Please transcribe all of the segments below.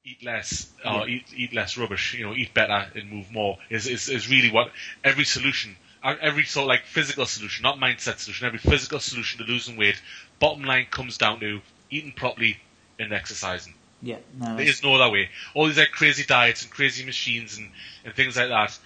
eat less, or eat less rubbish, eat better and move more is really what every solution, every sort of like physical solution, not mindset solution, every physical solution to losing weight, bottom line comes down to eating properly and exercising. Yeah, no, there is no other way. All these like crazy diets and crazy machines and things like that,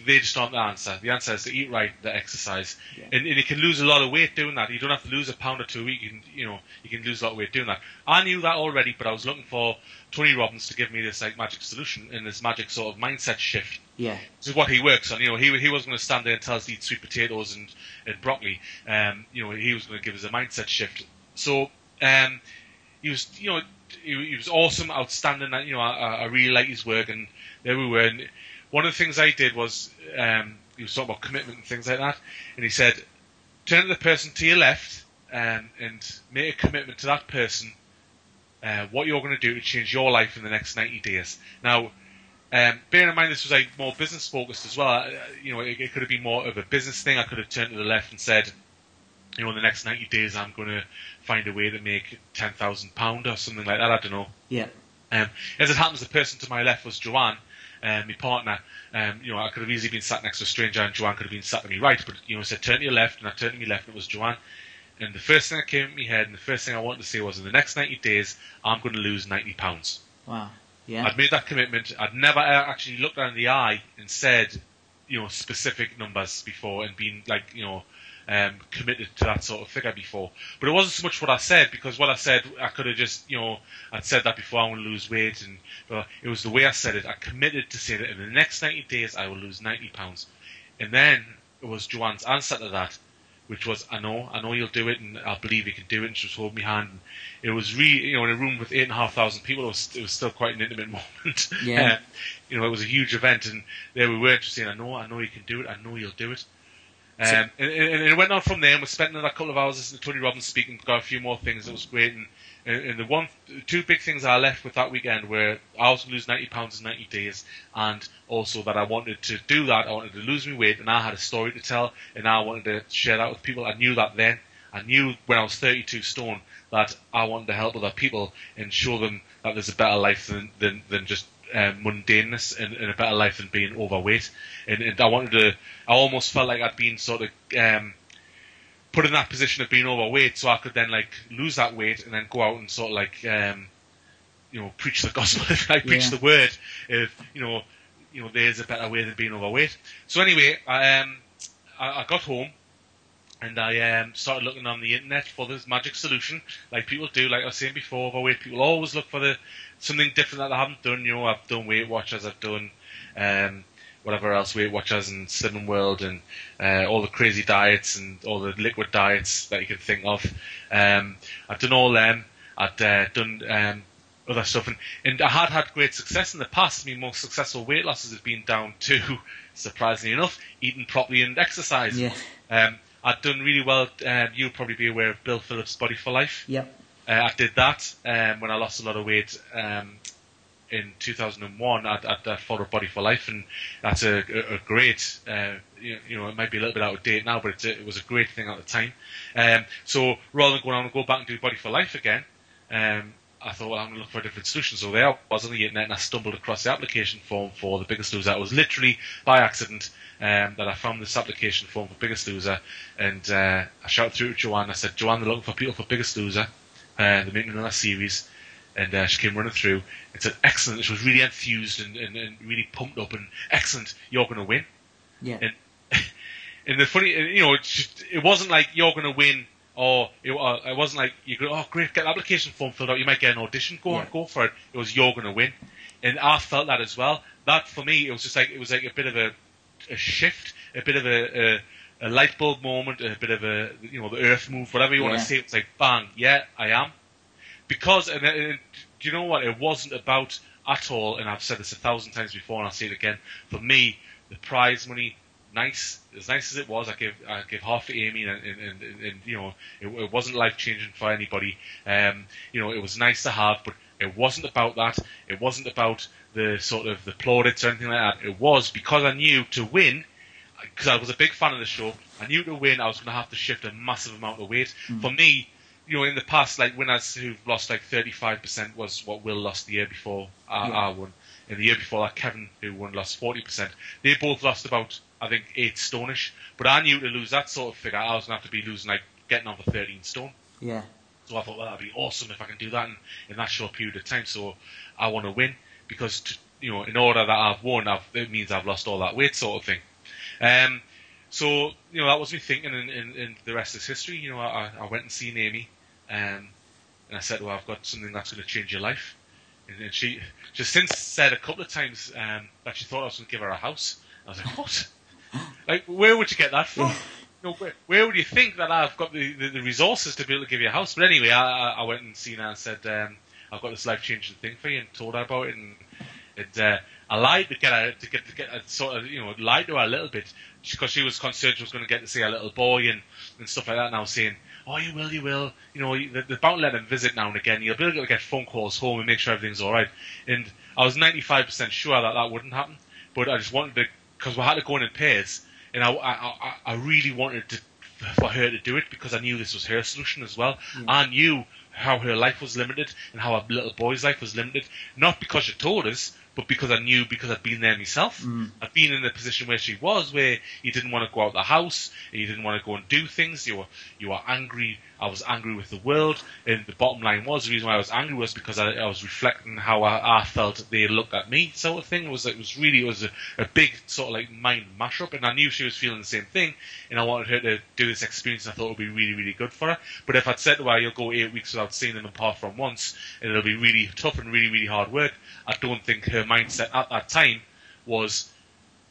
they just aren't the answer. The answer is to eat right, to exercise, and you can lose a lot of weight doing that. You don't have to lose a pound or two a week. You can lose a lot of weight doing that. I knew that already, but I was looking for Tony Robbins to give me this like magic solution and this magic sort of mindset shift. Yeah, this is what he works on. He wasn't going to stand there and tell us to eat sweet potatoes and broccoli. He was going to give us a mindset shift. So he was he was awesome, outstanding. I really like his work, and there we were. And one of the things I did was, he was talking about commitment and things like that, and he said, turn to the person to your left and make a commitment to that person, what you're going to do to change your life in the next 90 days. Now, bearing in mind this was like more business focused as well, it could have been more of a business thing. I could have turned to the left and said, in the next 90 days I'm going to find a way to make £10,000 or something like that, I don't know. Yeah. As it happens, the person to my left was Joanne, my partner. I could have easily been sat next to a stranger and Joanne could have been sat to me right, but I said turn to your left, and I turned to my left and it was Joanne. And the first thing that came into my head and the first thing I wanted to say was, in the next 90 days I'm going to lose £90. Wow. Yeah. I'd made that commitment. I'd never actually looked her in the eye and said, specific numbers before and been like, committed to that sort of figure before. But it wasn't so much what I said, because what I said, I could have just, I'd said that before, I want to lose weight, and it was the way I said it. I committed to say that in the next 90 days I will lose £90. And then it was Joanne's answer to that, which was, I know you'll do it, and I believe you can do it, and she was holding my hand. And it was really, in a room with 8,500 people, it was still quite an intimate moment. Yeah. It was a huge event, and there we were, just saying, I know you can do it, I know you'll do it. And it went on from there, and we spent another couple of hours listening to Tony Robbins speak and got a few more things. It was great. And the two big things I left with that weekend were I was going to lose £90 in 90 days, and also that I wanted to do that. I wanted to lose my weight, and I had a story to tell, and I wanted to share that with people. I knew that then. I knew when I was 32 stone that I wanted to help other people and show them that there's a better life than just mundaneness, and a better life than being overweight. And I almost felt like I'd been sort of put in that position of being overweight, so I could then like lose that weight and then go out and sort of like preach the gospel, preach the word of there's a better way than being overweight. So anyway, I got home and I started looking on the internet for this magic solution, like people do. Like I was saying before, overweight people always look for something different that they haven't done. I've done Weight Watchers, I've done whatever else, Weight Watchers and Slimming World, and all the crazy diets and all the liquid diets that you can think of. I've done all them. I'd done other stuff, and I had great success in the past. My most successful weight losses have been down to, surprisingly enough, eating properly and exercising. Yeah. I'd done really well. You'll probably be aware of Bill Phillips' Body for Life. Yep. I did that when I lost a lot of weight in 2001. I followed Body for Life, and that's a great, it might be a little bit out of date now, but it was a great thing at the time. So rather than going on and go back and do Body for Life again, I thought, well, I'm going to look for a different solution. So there I was on the internet, and I stumbled across the application form for the Biggest Loser. It was literally by accident that I found this application form for Biggest Loser, and I shouted through to Joanne. I said, Joanne, they're looking for people for Biggest Loser. They're making another series. And she came running through and said, excellent. She was really enthused and really pumped up, and excellent, you're going to win. Yeah. And the funny, it wasn't like you're going to win, or it wasn't like you go, oh great, get the application form filled out, you might get an audition, go for it. It was, you're going to win. And I felt that as well. That for me, it was like a bit of a shift, a bit of a light bulb moment, a bit of the earth move, whatever you want to say. It's like, bang, yeah, I am. Because, and do you know what, it wasn't about at all, and I've said this 1,000 times before, and I'll say it again, for me, the prize money, as nice as it was, I gave half to Amy, and it wasn't life-changing for anybody. It was nice to have, but it wasn't about that. It wasn't about the sort of the plaudits or anything like that. It was because I knew to win, because I was a big fan of the show, I knew to win I was going to have to shift a massive amount of weight. For me, in the past, like winners who've lost like 35% was what Will lost the year before I won. And the year before that, Kevin, who won, lost 40%. They both lost about, I think, 8 stone-ish. But I knew to lose that sort of figure, I was going to have to be losing, like, getting over 13 stone. Yeah. So I thought, well, that'd be awesome if I can do that in that short period of time. So I want to win because, in order that I've won, it means I've lost all that weight sort of thing. So, that was me thinking, and the rest is history. I went and seen Amy, and I said, well, I've got something that's going to change your life. And she since said a couple of times that she thought I was going to give her a house. I was like, what? Like, where would you get that from? Where would you think that I've got the resources to be able to give you a house? But anyway, I went and seen her and said, I've got this life-changing thing for you, and told her about it. And I lied to get her, sort of, lied to her a little bit, because she was concerned she was going to get to see a little boy and stuff like that. And I was saying, oh, you will. They're bound to let him visit now and again. You'll be able to get phone calls home and make sure everything's all right. And I was 95% sure that wouldn't happen. But I just wanted to, because we had to go in pairs, and I really wanted for her to do it because I knew this was her solution as well. Mm. I knew how her life was limited and how a little boy's life was limited, not because she told us, but because I knew, because I'd been there myself. Mm. I'd been in the position where she was, where you didn't want to go out the house, you didn't want to go and do things, you were angry. I was angry with the world, and the bottom line was, the reason why I was angry was because I was reflecting how I felt they looked at me, sort of thing. It was a big sort of like mind mashup, and I knew she was feeling the same thing, and I wanted her to do this experience, and I thought it would be really, really good for her. But if I'd said to her, you'll go 8 weeks without seeing them apart from once, and it'll be really tough and really, really hard work, I don't think her mindset at that time was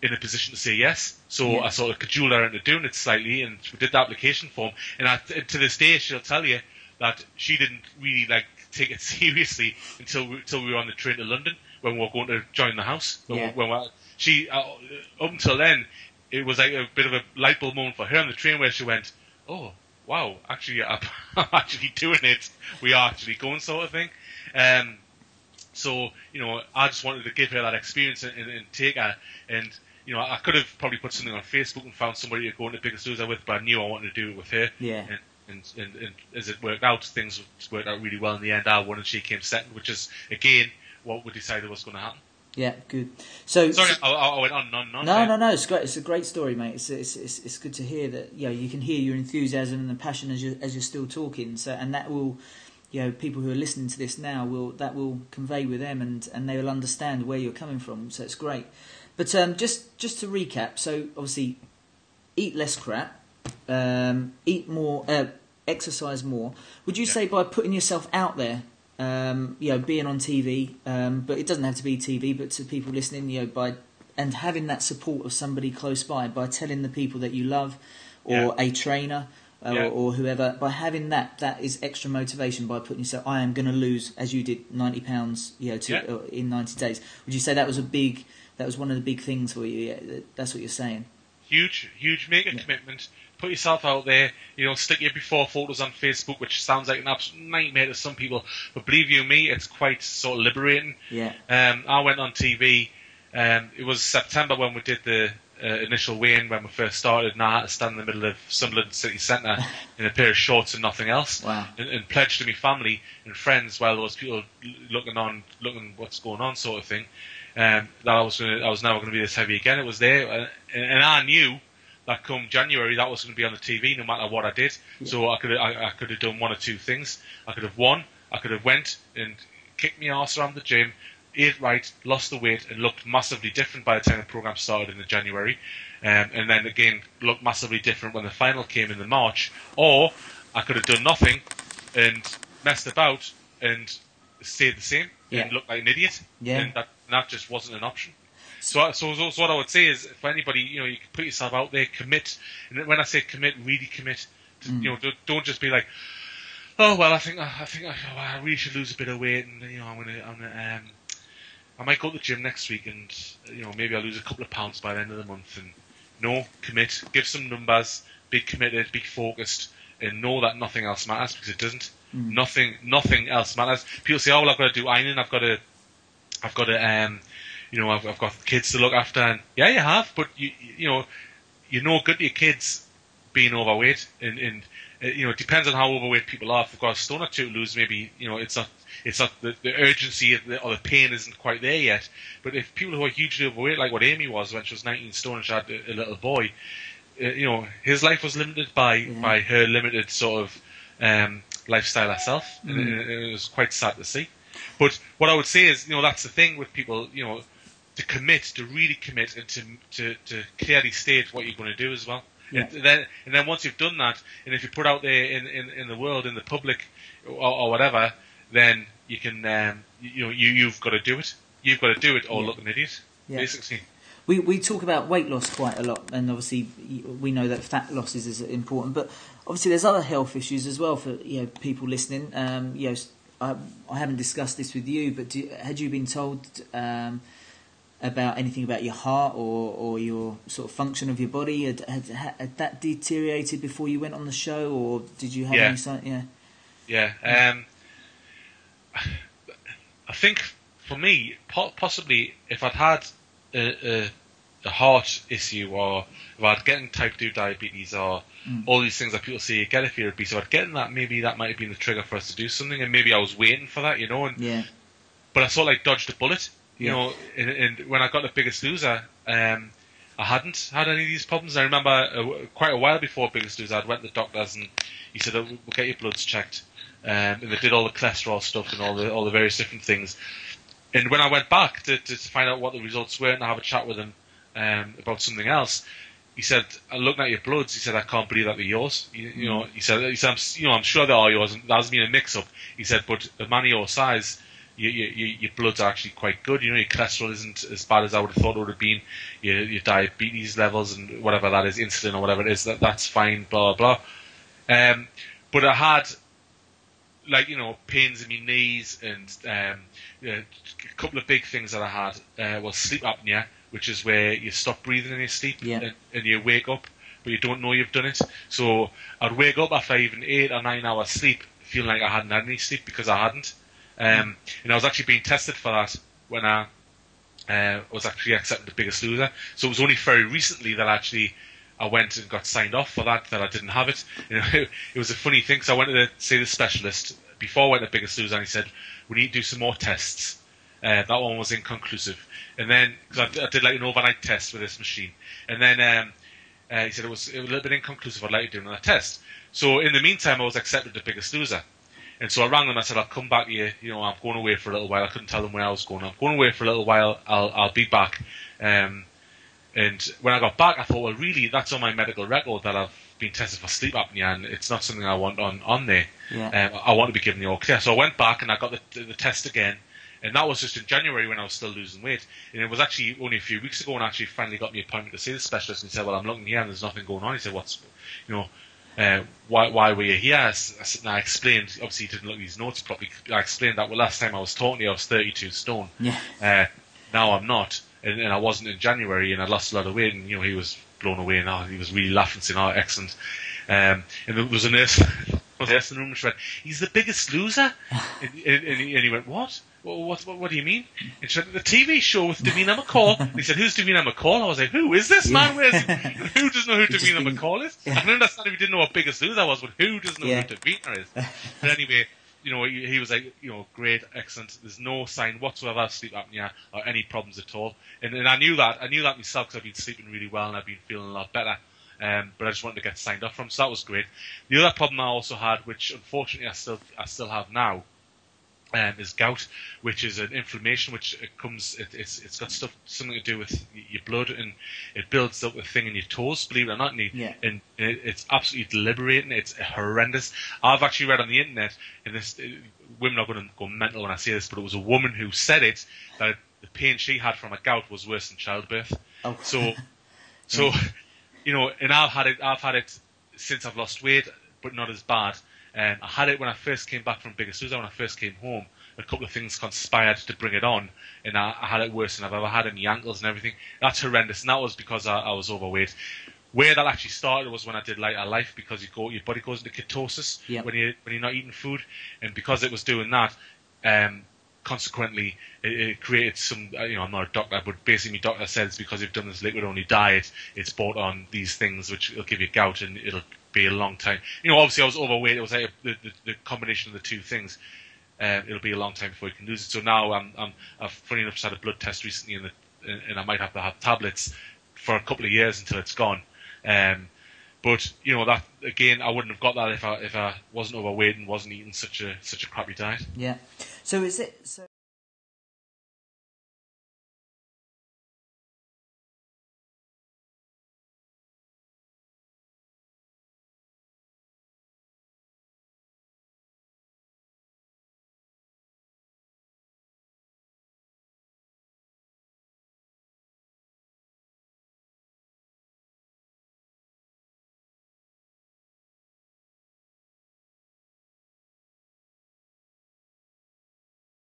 in a position to say yes. So I sort of cajoled her into doing it slightly, and we did the application form. And to this day, she'll tell you that she didn't really take it seriously until we were on the train to London when we were going to join the house. Up until then, it was like a bit of a light bulb moment for her on the train where she went, "Oh, wow! Actually, I'm actually doing it. We are actually going," sort of thing. So, I just wanted to give her that experience and take her. And, I could have probably put something on Facebook and found somebody to go into Biggest Loser with, but I knew I wanted to do it with her. Yeah. And as it worked out, things worked out really well in the end. I won and she came second, which is, again, what we decided was going to happen. Yeah, good. So sorry, I went on. No. It's great. It's a great story, mate. It's good to hear that. You can hear your enthusiasm and the passion as you're still talking. So, and that will, people who are listening to this now will convey with them, and they will understand where you're coming from. So it's great. But just to recap, so obviously, eat less crap, eat more, exercise more. Would you say by putting yourself out there? Being on TV, but it doesn't have to be TV, but to people listening, and having that support of somebody close by telling the people that you love, or a trainer, or whoever, by having that is extra motivation by putting yourself, I am going to lose, as you did, 90 pounds, in 90 days. Would you say that was one of the big things for you? Yeah, that's what you're saying. Huge. Make a commitment. Put yourself out there, stick your before photos on Facebook, which sounds like an absolute nightmare to some people, but believe you me, it's quite sort of liberating. Yeah. I went on TV, it was September when we did the initial weigh-in when we first started, and I had to stand in the middle of Sunderland City Centre in a pair of shorts and nothing else. Wow. And pledge to my family and friends while there was people looking what's going on sort of thing, that I was never going to be this heavy again. It was there, and I knew that come January, that was going to be on the TV no matter what I did. Yeah. So I could have done one or two things. I could have won. I could have went and kicked my arse around the gym, ate right, lost the weight, and looked massively different by the time the programme started in January. And then again, looked massively different when the final came in March. Or I could have done nothing and messed about and stayed the same and looked like an idiot. Yeah. And that just wasn't an option. So what I would say is, for anybody, you can put yourself out there, commit. And when I say commit, really commit. Don't just be like, oh well, I think I really should lose a bit of weight, and I might go to the gym next week, and maybe I'll lose a couple of pounds by the end of the month. And no, commit, give some numbers, be committed, be focused, and know that nothing else matters, because it doesn't. Nothing else matters. People say, oh well, I've got to do ironing, I've got to I've got kids to look after, and yeah, you have, but you're no good to your kids being overweight, and it depends on how overweight people are. If they've got a stone or two to lose, maybe it's not the urgency or the pain isn't quite there yet. But if people who are hugely overweight, like what Amy was when she was 19 stone and she had a little boy, his life was limited by her limited sort of lifestyle herself, and it was quite sad to see. But what I would say is, that's the thing with people, to really commit, and to clearly state what you're going to do as well. Yeah. And then once you've done that, and if you put out there in the world, in the public, or whatever, then you can, you've got to do it. You've got to do it, or look an idiot, basically. We talk about weight loss quite a lot, and obviously we know that fat loss is important, but obviously there's other health issues as well for people listening. I haven't discussed this with you, but had you been told about anything about your heart or your sort of function of your body? Had that deteriorated before you went on the show, or did you have any sign? Yeah. I think for me, possibly if I'd had a heart issue, or if I'd getting type 2 diabetes, or all these things that people say you get if you're obese, so I'd getting that, maybe that might have been the trigger for us to do something, and maybe I was waiting for that, but I sort of dodged a bullet. And when I got The Biggest Loser, I hadn't had any of these problems. I remember quite a while before Biggest Loser, I'd went to the doctors and he said, we'll get your bloods checked. And they did all the cholesterol stuff and all the various different things. And when I went back to find out what the results were and have a chat with him about something else, he said, looking at your bloods, he said, I can't believe that they're yours. He said, I'm sure they are yours, and there hasn't been a mix-up. He said, but a man of your size, your bloods are actually quite good. Your cholesterol isn't as bad as I would have thought it would have been. Your diabetes levels and whatever that is, insulin or whatever it is, that's fine, blah, blah. But I had, pains in my knees, and a couple of big things that I had was sleep apnea, which is where you stop breathing in your sleep and you wake up, but you don't know you've done it. So I'd wake up after even 8 or 9 hours sleep feeling like I hadn't had any sleep because I hadn't. And I was actually being tested for that when I was actually accepted The Biggest Loser. So it was only very recently that I went and got signed off for that I didn't have it. It was a funny thing, because I went to see the specialist before I went to Biggest Loser, and he said, we need to do some more tests. That one was inconclusive. And then, because I did an overnight test with this machine, and then he said it was a little bit inconclusive, I'd like to do another test. So in the meantime, I was accepted The Biggest Loser. And so I rang them, I said, I'll come back here, I'm going away for a little while. I couldn't tell them where I was going. I'm going away for a little while, I'll be back. And when I got back, I thought, well, really, that's on my medical record that I've been tested for sleep apnea, and it's not something I want on there. Yeah. I want to be given the all clear. So I went back and I got the test again, and that was just in January when I was still losing weight. And it was actually only a few weeks ago when I actually finally got me appointment to see the specialist, and he said, well, I'm looking here and there's nothing going on. He said, why were you here? I explained, obviously he didn't look at these notes properly, I explained that, well, last time I was talking to you I was 32 stone. Yeah. Now I'm not, and I wasn't in January, and I lost a lot of weight, and he was blown away, and he was really laughing, saying, oh, excellent. And there was a nurse in the room, and she went, he's The Biggest Loser? and he went, what? What do you mean? And she said, the TV show with Davina McCall. And he said, who's Davina McCall? I was like, who is this man? Where is he? Who doesn't know who Davina McCall is? I can understand if he didn't know what Biggest Loser was, but who doesn't know who Davina is? But anyway, he was like, great, excellent. There's no sign whatsoever of sleep apnea or any problems at all. And I knew that myself, because I've been sleeping really well and I've been feeling a lot better. But I just wanted to get signed off from, so that was great. The other problem I also had, which unfortunately I still have now, is gout, which is an inflammation which it's got something to do with your blood, and it builds up a thing in your toes, believe it or not, and it's absolutely deliberating. It's horrendous. I've actually read on the internet, and women are going to go mental when I say this, but it was a woman who said it, that the pain she had from a gout was worse than childbirth. Oh. So and I've had it since I've lost weight, but not as bad. I had it when I first came back from Biggest Loser. When I first came home, a couple of things conspired to bring it on, and I had it worse than I've ever had in my ankles and everything. That's horrendous, and that was because I was overweight. Where that actually started was when I did Lighter Life, because your body goes into ketosis when you're not eating food, and because it was doing that, consequently, it created some, I'm not a doctor, but basically my doctor says because you've done this liquid-only diet, it's brought on these things which will give you gout, and it'll be a long time. You know, obviously I was overweight. It was like the combination of the two things. It'll be a long time before you can lose it. So now I've funny enough just had a blood test recently, and I might have to have tablets for a couple of years until it's gone. But you know, that again, I wouldn't have got that if I wasn't overweight and wasn't eating such a crappy diet. Yeah. So is it so?